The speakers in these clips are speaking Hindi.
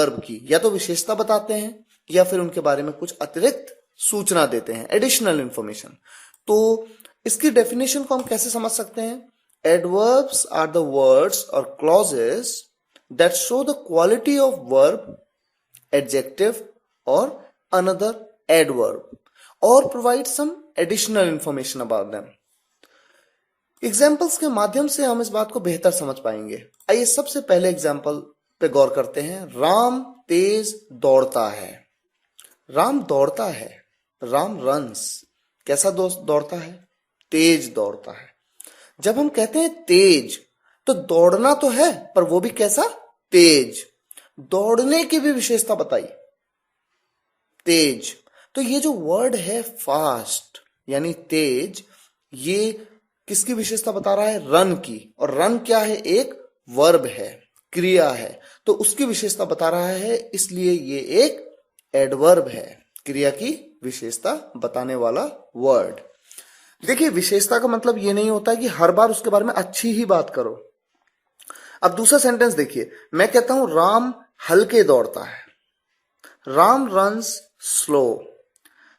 वर्ब की या तो विशेषता बताते हैं या फिर उनके बारे में कुछ अतिरिक्त सूचना देते हैं, एडिशनल इंफॉर्मेशन। तो इसकी डेफिनेशन को हम कैसे समझ सकते हैं? एडवर्ब्स आर द वर्ड्स और clauses that show the quality of verb, adjective और अनदर एडवर्ब और provide some additional information about them. Examples के माध्यम से हम इस बात को बेहतर समझ पाएंगे। आइए सबसे पहले एग्जाम्पल पे गौर करते हैं। राम तेज दौड़ता है। राम दौड़ता है, राम रन्स। कैसा दौड़ता है? तेज दौड़ता है। जब हम कहते हैं तेज, तो दौड़ना तो है, पर वो भी कैसा? तेज। दौड़ने की भी विशेषता बताई, तेज। तो ये जो वर्ड है फास्ट यानी तेज, ये किसकी विशेषता बता रहा है? रन की। और रन क्या है? एक वर्ब है, क्रिया है, तो उसकी विशेषता बता रहा है, इसलिए ये एक एडवर्ब है, क्रिया की विशेषता बताने वाला वर्ड। देखिए, विशेषता का मतलब ये नहीं होता कि हर बार उसके बारे में अच्छी ही बात करो। अब दूसरा सेंटेंस देखिए, मैं कहता हूं राम हल्के दौड़ता है। Ram runs slow.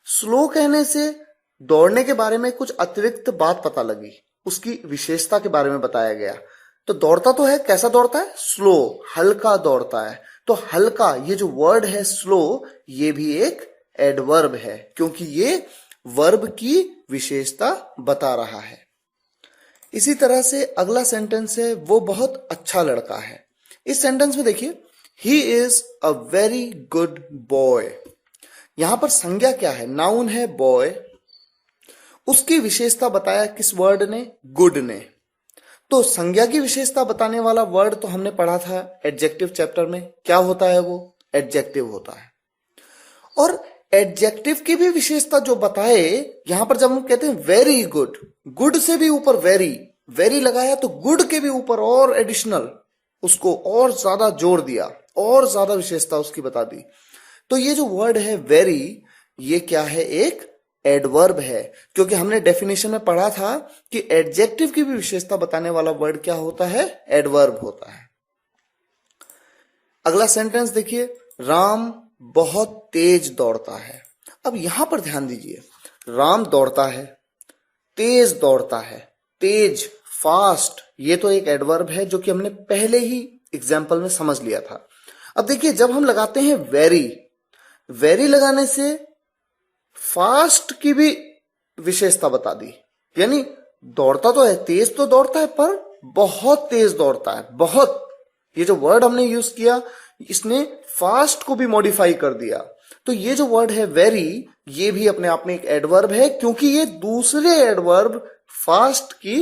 स्लो कहने से दौड़ने के बारे में कुछ अतिरिक्त बात पता लगी, उसकी विशेषता के बारे में बताया गया। तो दौड़ता तो है, कैसा दौड़ता है? स्लो, हल्का दौड़ता है। तो हल्का, ये जो वर्ड है स्लो, ये भी एक एडवर्ब है, क्योंकि ये वर्ब की विशेषता बता रहा है। इसी तरह से अगला सेंटेंस है, वो बहुत अच्छा लड़का है। इस सेंटेंस में देखिए, he is a very good boy. यहां पर संज्ञा क्या है? नाउन है बॉय। उसकी विशेषता बताया किस वर्ड ने? गुड ने। तो संज्ञा की विशेषता बताने वाला वर्ड तो हमने पढ़ा था एडजेक्टिव चैप्टर में। क्या होता है वो? एडजेक्टिव होता है। और एडजेक्टिव की भी विशेषता जो बताए, यहां पर जब हम कहते हैं वेरी गुड, गुड से भी ऊपर वेरी, वेरी लगाया तो गुड के भी ऊपर और एडिशनल, उसको और ज्यादा जोड़ दिया, और ज्यादा विशेषता उसकी बता दी। तो ये जो वर्ड है वेरी, ये क्या है? एक एडवर्ब है, क्योंकि हमने डेफिनेशन में पढ़ा था कि एडजेक्टिव की भी विशेषता बताने वाला वर्ड क्या होता है? एडवर्ब होता है। अगला सेंटेंस देखिए, राम बहुत तेज दौड़ता है। अब यहां पर ध्यान दीजिए, राम दौड़ता है, तेज दौड़ता है, तेज, फास्ट, ये तो एक एडवर्ब है जो कि हमने पहले ही एग्जाम्पल में समझ लिया था। अब देखिए, जब हम लगाते हैं वेरी, वेरी लगाने से फास्ट की भी विशेषता बता दी, यानी दौड़ता तो है, तेज तो दौड़ता है, पर बहुत तेज दौड़ता है, बहुत। ये जो वर्ड हमने यूज किया, इसने फास्ट को भी मॉडिफाई कर दिया। तो ये जो वर्ड है वेरी, ये भी अपने आप में एक एडवर्ब है, क्योंकि ये दूसरे एडवर्ब फास्ट की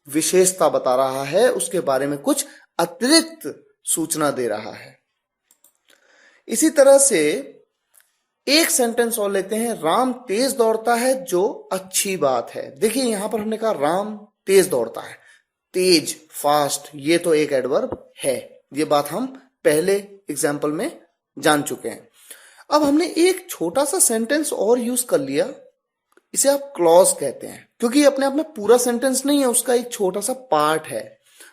विशेषता बता रहा है, उसके बारे में कुछ अतिरिक्त सूचना दे रहा है। इसी तरह से एक सेंटेंस और लेते हैं, राम तेज दौड़ता है, जो अच्छी बात है। देखिए, यहां पर हमने कहा राम तेज दौड़ता है, तेज, फास्ट, ये तो एक एडवर्ब है। ये बात हम पहले एग्जाम्पल में जान चुके हैं। अब हमने एक छोटा सा सेंटेंस और यूज कर लिया, इसे आप क्लॉज कहते हैं, क्योंकि अपने आप में पूरा सेंटेंस नहीं है, उसका एक छोटा सा पार्ट है।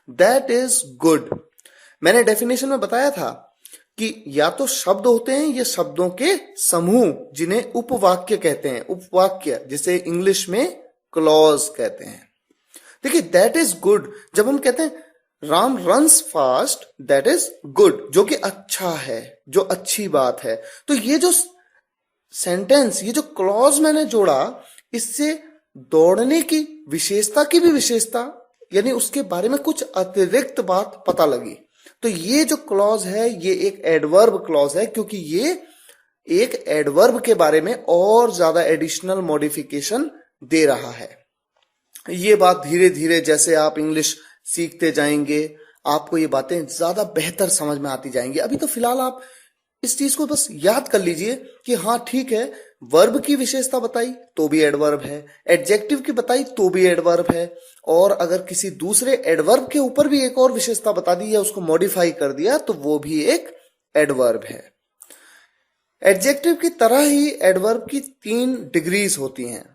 That is good. मैंने डेफिनेशन में बताया था कि या तो शब्द होते हैं, ये शब्दों के समूह, जिन्हें उपवाक्य कहते हैं, उपवाक्य, जिसे इंग्लिश में क्लॉज कहते हैं। देखिए, दैट इज गुड, जब हम कहते हैं Ram runs fast, that is good, जो कि अच्छा है, जो अच्छी बात है। तो ये जो सेंटेंस, ये जो क्लॉज मैंने जोड़ा, इससे दौड़ने की विशेषता की भी विशेषता, यानी उसके बारे में कुछ अतिरिक्त बात पता लगी। तो ये जो क्लॉज है, ये एक एडवर्ब क्लॉज है, क्योंकि ये एक एडवर्ब के बारे में और ज्यादा एडिशनल मॉडिफिकेशन दे रहा है। ये बात धीरे धीरे जैसे आप इंग्लिश सीखते जाएंगे, आपको ये बातें ज्यादा बेहतर समझ में आती जाएंगी। अभी तो फिलहाल आप इस चीज को बस याद कर लीजिए कि हाँ ठीक है, वर्ब की विशेषता बताई तो भी एडवर्ब है, एडजेक्टिव की बताई तो भी एडवर्ब है, और अगर किसी दूसरे एडवर्ब के ऊपर भी एक और विशेषता बता दी या उसको मॉडिफाई कर दिया तो वो भी एक एडवर्ब है। एडजेक्टिव की तरह ही एडवर्ब की 3 डिग्रीज होती हैं।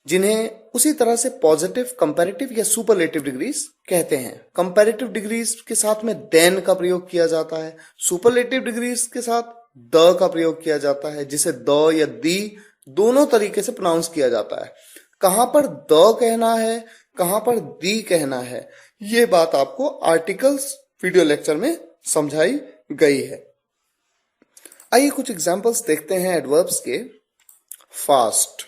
जिन्हें उसी तरह से पॉजिटिव, कंपैरेटिव या सुपरलेटिव डिग्रीज कहते हैं। कंपैरेटिव डिग्रीज के साथ में देन का प्रयोग किया जाता है, सुपरलेटिव डिग्रीज के साथ द का प्रयोग किया जाता है, जिसे द या दी दोनों तरीके से प्रोनाउंस किया जाता है। कहां पर द कहना है, कहां पर दी कहना है, ये बात आपको आर्टिकल्स वीडियो लेक्चर में समझाई गई है। आइए कुछ एग्जांपल्स देखते हैं एडवर्ब्स के। Fast,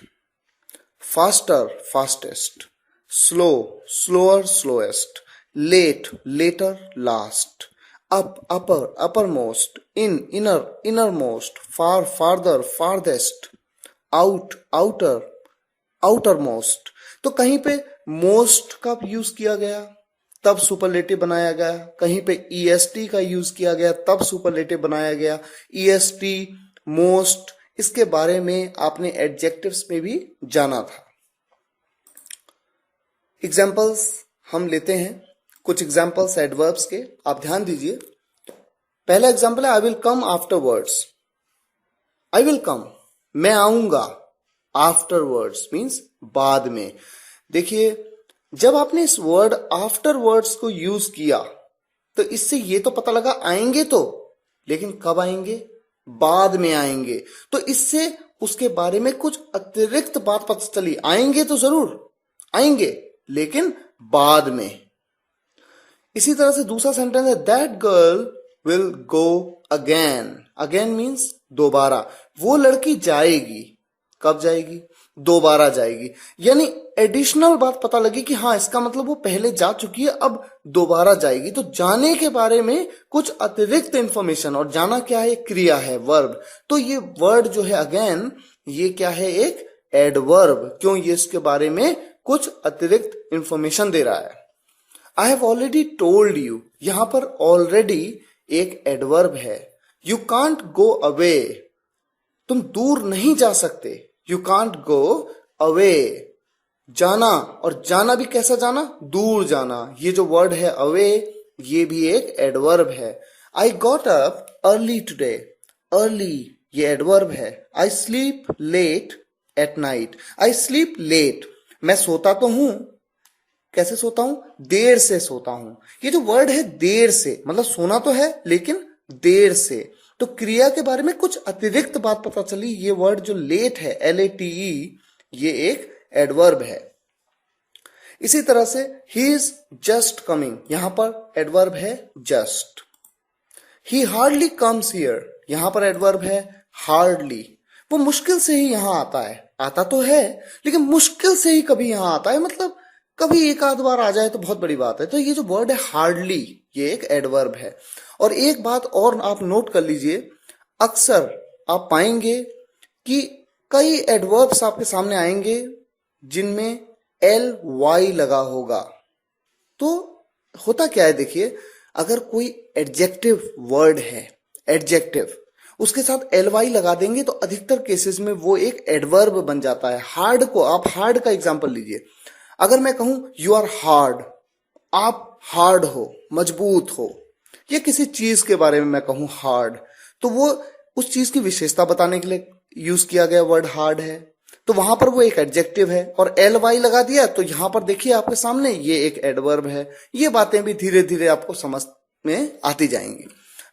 faster, fastest, slow, slower, slowest, late, later, last, up, upper, uppermost, in, inner, innermost, far, farther, farthest, out, outer, outermost. तो कहीं पे मोस्ट का यूज किया गया तब सुपरलेटिव बनाया गया, कहीं पे ईएसटी का यूज किया गया तब सुपरलेटिव बनाया गया। ईएसटी, मोस्ट, इसके बारे में आपने एडजेक्टिव्स में भी जाना था। एग्जाम्पल्स हम लेते हैं, कुछ एग्जाम्पल्स एडवर्ब्स के, आप ध्यान दीजिए। पहला एग्जाम्पल है I will come afterwards. I will come, मैं आऊंगा, आफ्टरवर्ड्स मीन्स बाद में। देखिए, जब आपने इस वर्ड आफ्टरवर्ड्स को यूज किया तो इससे ये तो पता लगा आएंगे तो, लेकिन कब आएंगे? बाद में आएंगे। तो इससे उसके बारे में कुछ अतिरिक्त बात पता चली। आएंगे तो जरूर आएंगे, लेकिन बाद में। इसी तरह से दूसरा सेंटेंस है that girl will go again. Again means दोबारा। वो लड़की जाएगी। कब जाएगी? दोबारा जाएगी। यानी एडिशनल बात पता लगी कि हाँ, इसका मतलब वो पहले जा चुकी है, अब दोबारा जाएगी। तो जाने के बारे में कुछ अतिरिक्त इंफॉर्मेशन, और जाना क्या है? क्रिया है, वर्ब। तो ये वर्ड जो है अगेन, ये क्या है? एक एडवर्ब। क्यों? ये इसके बारे में कुछ अतिरिक्त इंफॉर्मेशन दे रहा है। I have already told you, यहां पर ऑलरेडी एक एडवर्ब है। यू कांट गो अवे, तुम दूर नहीं जा सकते। यू कांट गो अवे, जाना, और जाना भी कैसा जाना? दूर जाना। ये जो वर्ड है अवे, ये भी एक एडवर्ब है। I got up early today, early ये एडवर्ब है। I sleep late at night, I sleep late, मैं सोता तो हूं, कैसे सोता हूं? देर से सोता हूं। ये जो वर्ड है देर से, मतलब सोना तो है लेकिन देर से। तो क्रिया के बारे में कुछ अतिरिक्त बात पता चली। ये वर्ड जो लेट है, LATE, ये एक एडवर्ब है। इसी तरह से ही इज जस्ट कमिंग, यहां पर एडवर्ब है just. He hardly comes here, यहां पर एडवर्ब है हार्डली। वो मुश्किल से ही यहां आता है। आता तो है लेकिन मुश्किल से ही कभी यहां आता है, मतलब कभी एक आध बार आ जाए तो बहुत बड़ी बात है। तो ये जो वर्ड है हार्डली, ये एक एडवर्ब है। और एक बात और आप नोट कर लीजिए, अक्सर आप पाएंगे कि कई एडवर्ब्स आपके सामने आएंगे जिनमें LY लगा होगा। तो होता क्या है, देखिए, अगर कोई एडजेक्टिव वर्ड है, एडजेक्टिव, उसके साथ LY लगा देंगे तो अधिकतर केसेस में वो एक एडवर्ब बन जाता है। हार्ड को, आप हार्ड का एग्जांपल लीजिए। अगर मैं कहूं यू आर हार्ड, आप हार्ड हो, मजबूत हो, या किसी चीज के बारे में मैं कहूं हार्ड, तो वो उस चीज की विशेषता बताने के लिए यूज किया गया वर्ड हार्ड है। तो वहां पर वो एक एडजेक्टिव है, और LY लगा दिया तो यहां पर देखिए आपके सामने ये एक एडवर्ब है। ये बातें भी धीरे धीरे आपको समझ में आती जाएंगी।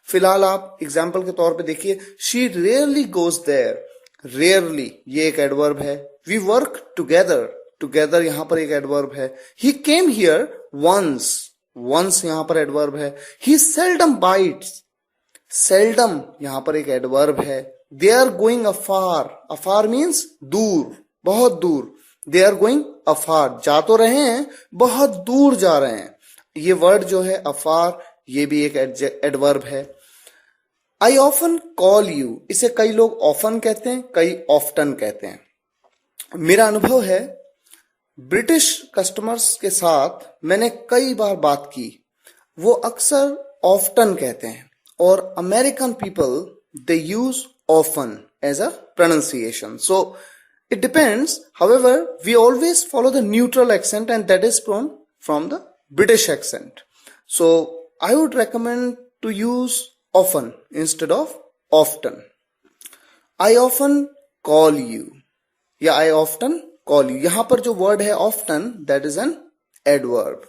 फिलहाल आप एग्जाम्पल के तौर पे देखिए, she rarely goes there, rarely ये एक एडवर्ब है। वी वर्क टुगेदर, टुगेदर यहां पर एक एडवर्ब है। ही केम हियर वंस, वंस यहां पर एडवर्ब है। ही सेल्डम बाइट्स, सेल्डम यहां पर एक एडवर्ब है। They are going afar, afar means दूर, बहुत दूर। दे आर गोइंग अफार, जा तो रहे हैं, बहुत दूर जा रहे हैं। ये वर्ड जो है अफार, ये भी एक एडवर्ब है। आई ऑफन कॉल यू, इसे कई लोग ऑफन कहते हैं, कई ऑफ्टन कहते हैं। मेरा अनुभव है, ब्रिटिश कस्टमर्स के साथ मैंने कई बार बात की, वो अक्सर ऑफ्टन कहते हैं, और American people they use often as a pronunciation. So it depends. However, we always follow the neutral accent, and that is from the British accent. So I would recommend to use often instead of often. I often call you, या I often call you. यहां पर जो वर्ड है often, that is an adverb.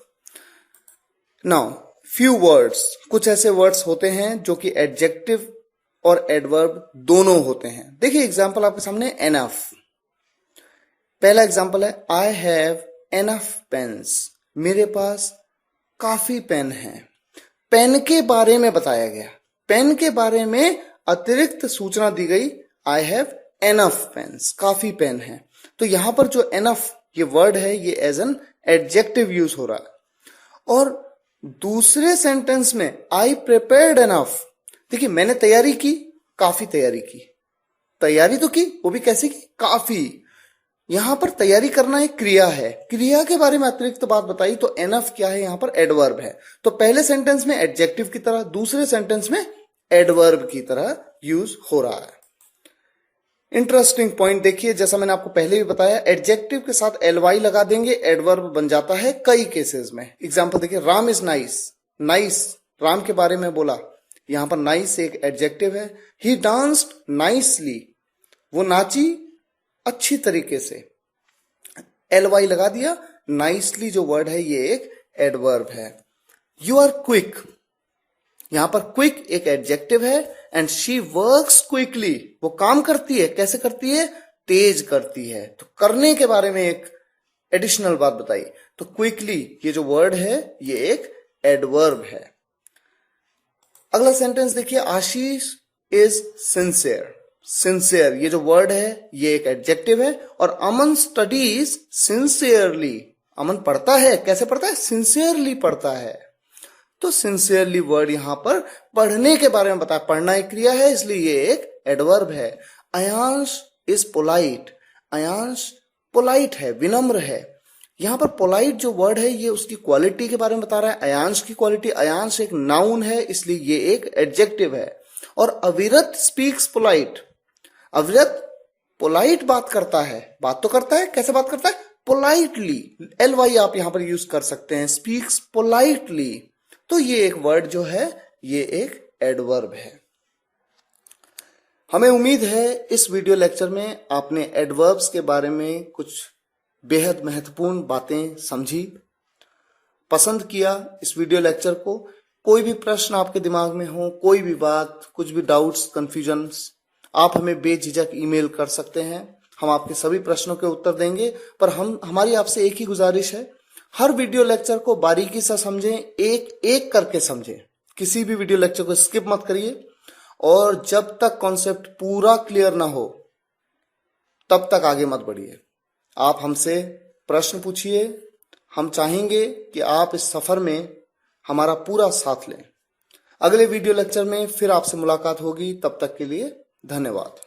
Now, few words, कुछ ऐसे वर्ड्स होते हैं जो कि एडजेक्टिव और एडवर्ब दोनों होते हैं. देखिए एग्जाम्पल आपके सामने enough. पहला एग्जाम्पल है I have enough pens. मेरे पास काफी पेन है. पेन के बारे में बताया गया, पेन के बारे में अतिरिक्त सूचना दी गई. I have enough pens, काफी पेन है. तो यहां पर जो enough ये वर्ड है ये एज एन एडजेक्टिव यूज हो रहा है. और दूसरे सेंटेंस में I prepared enough. देखिए मैंने तैयारी की, काफी तैयारी की. तैयारी तो की, वो भी कैसे की, काफी. यहां पर तैयारी करना एक क्रिया है, क्रिया के बारे में अतिरिक्त बात बताई. तो एनफ क्या है, यहां पर एडवर्ब है. तो पहले सेंटेंस में एडजेक्टिव की तरह, दूसरे सेंटेंस में एडवर्ब की तरह यूज हो रहा है. इंटरेस्टिंग पॉइंट देखिए, जैसा मैंने आपको पहले भी बताया, एडजेक्टिव के साथ एलवाई लगा देंगे, एडवर्ब बन जाता है कई केसेस में. एग्जाम्पल देखिए, Ram is nice. Nice Ram के बारे में बोला, यहां पर नाइस एक एडजेक्टिव है. ही डांस्ड नाइसली, वो नाची अच्छी तरीके से. एलवाई लगा दिया. नाइसली जो वर्ड है ये एक एडवर्ब है. यू आर क्विक, यहां पर क्विक एक एडजेक्टिव है. एंड शी वर्क्स क्विकली, वो काम करती है. कैसे करती है, तेज करती है. तो करने के बारे में एक एडिशनल बात बताई. तो क्विकली ये जो वर्ड है ये एक एडवर्ब है. अगला सेंटेंस देखिए, आशीष इज सिंसियर. सिंसियर ये जो वर्ड है ये एक एडजेक्टिव है. और अमन स्टडीज सिंसियरली, अमन पढ़ता है. कैसे पढ़ता है, सिंसियरली पढ़ता है. तो सिंसियरली वर्ड यहां पर पढ़ने के बारे में बताया. पढ़ना एक क्रिया है, इसलिए ये एक एडवर्ब है. Ayansh is polite. Ayansh polite है, विनम्र है. यहां पर पोलाइट जो वर्ड है ये उसकी क्वालिटी के बारे में बता रहा है, अयांश की क्वालिटी. अयांश एक नाउन है, इसलिए ये एक एडजेक्टिव है. और अविरत स्पीक्स पोलाइट. अविरत पोलाइट बात करता है. बात तो करता है, कैसे बात करता है, पोलाइटली. एलवाई आप यहां पर यूज कर सकते हैं. Speaks politely. तो ये एक वर्ड जो है ये एक एडवर्ब है. हमें उम्मीद है इस वीडियो लेक्चर में आपने एडवर्ब्स के बारे में कुछ बेहद महत्वपूर्ण बातें समझी, पसंद किया इस वीडियो लेक्चर को. कोई भी प्रश्न आपके दिमाग में हो, कोई भी बात, कुछ भी डाउट्स, कंफ्यूजन्स, आप हमें बेझिझक ईमेल कर सकते हैं. हम आपके सभी प्रश्नों के उत्तर देंगे. पर हमारी आपसे एक ही गुजारिश है, हर वीडियो लेक्चर को बारीकी से समझें, एक एक करके समझें. किसी भी वीडियो लेक्चर को स्किप मत करिए. और जब तक कॉन्सेप्ट पूरा क्लियर ना हो तब तक आगे मत बढ़िए. आप हमसे प्रश्न पूछिए. हम चाहेंगे कि आप इस सफर में हमारा पूरा साथ लें. अगले वीडियो लेक्चर में फिर आपसे मुलाकात होगी. तब तक के लिए धन्यवाद.